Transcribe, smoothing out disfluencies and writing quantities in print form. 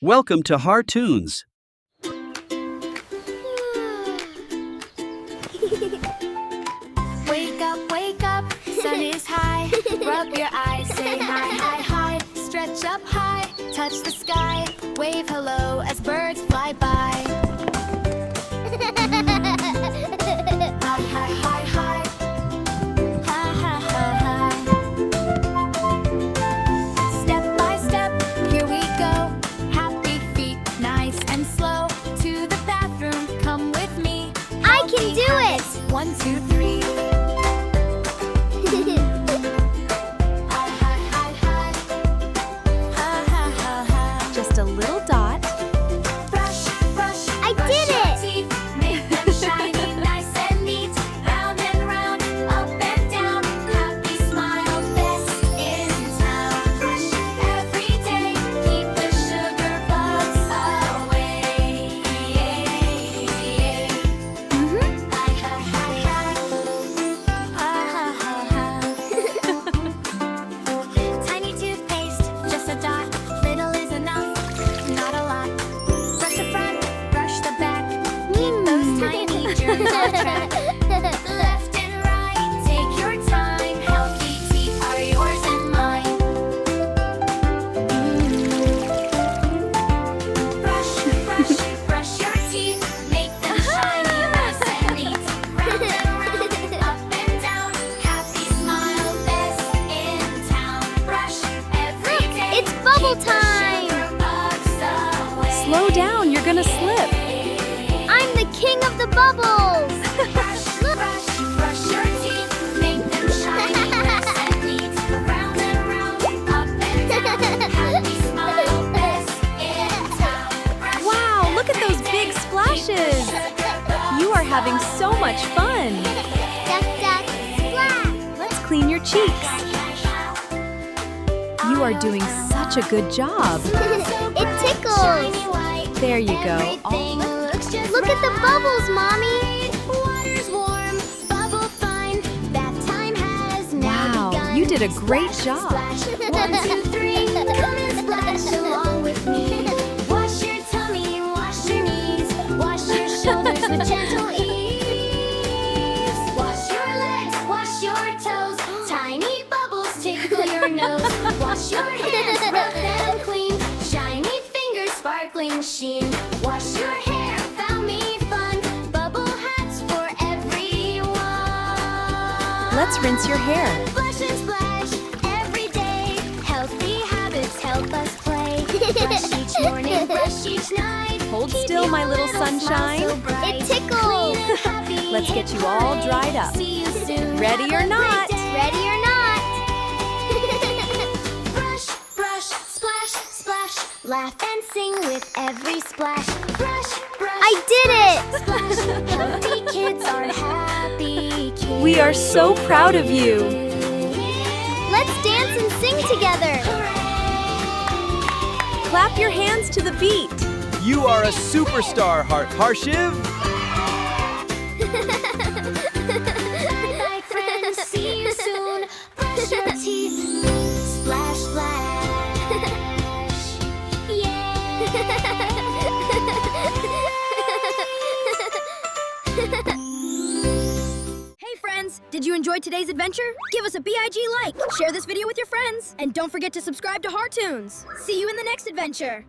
Welcome to Hartoons. Wake up, sun is high. Rub your eyes, say hi, hi, hi. Stretch up high, touch the sky. Wave hello as birds fly by. Hi, hi, hi, hi. Ha, ha, ha, ha. Step by step, here we go. Happy feet, nice and slow. To the bathroom, come with me. I can do it! 1, 2, 3. Just a little dot. I did it! Make them shiny, nice and neat. Round and round, up and down. Happy smile, best in town. Brush every day, keep the sugar bugs away. Hi, hi, hi, hi. Ha, ha, ha, ha. Tiny toothpaste, just a dot. Little is enough, not a lot. Brush the front, brush the back. Keep those tiny germs on track. Left and right, take your time. Healthy teeth are yours and mine. Brush, brush, brush your teeth. Make them shiny, nice and neat. Round and round, up and down. Happy smile, best in town. Brush every day. It's bubble Keep the time! sugar bugs away. Slow down, you're gonna slip. I'm the king of the bubbles! Brush, brush, brush your teeth. Make them shiny, nice and neat. Round and round, up and down. Happy smile, best in town. Brush Wow, look at those big splashes. You are having so much fun. Duck, duck, splash! Let's clean your cheeks. You are doing such a good job. It tickles! There you go. Everything looks just Look at the right. bubbles, Mommy! Water's warm, bubble fine. Bath time has now Wow, begun. you did a great job. Splash, 1, 2, 3. Come and splash along with me. Wash your tummy, wash your knees. Wash your shoulders with gentle ease. Wash your legs, wash your toes. Tiny bubbles tickle your nose. Wash your hands, rub them clean. Shiny fingers, sparkling sheen. Wash your hair, found me fun. Bubble hats for everyone. Let's rinse your hair. Splash and splash every day. Healthy habits help us play. Brush each morning, brush each night. Hold Keep still, your my little smile sunshine. so bright. It tickles. Clean and happy. Let's get you all Hey, dried up. See you soon. Ready Have or a great not. day. Ready or not? Brush, brush, splash, splash. Laugh and sing with every splash. Brush, brush. I did it! Splash. Healthy kids are happy kids. We are so proud of you. Let's dance and sing together! Clap your hands to the beat. You are a superstar, Harshiv. Bye, friends. See you soon. Brush your teeth. Splash, splash. Hey friends, did you enjoy today's adventure? Give us a BIG like, share this video with your friends, and don't forget to subscribe to Hartoons. See you in the next adventure.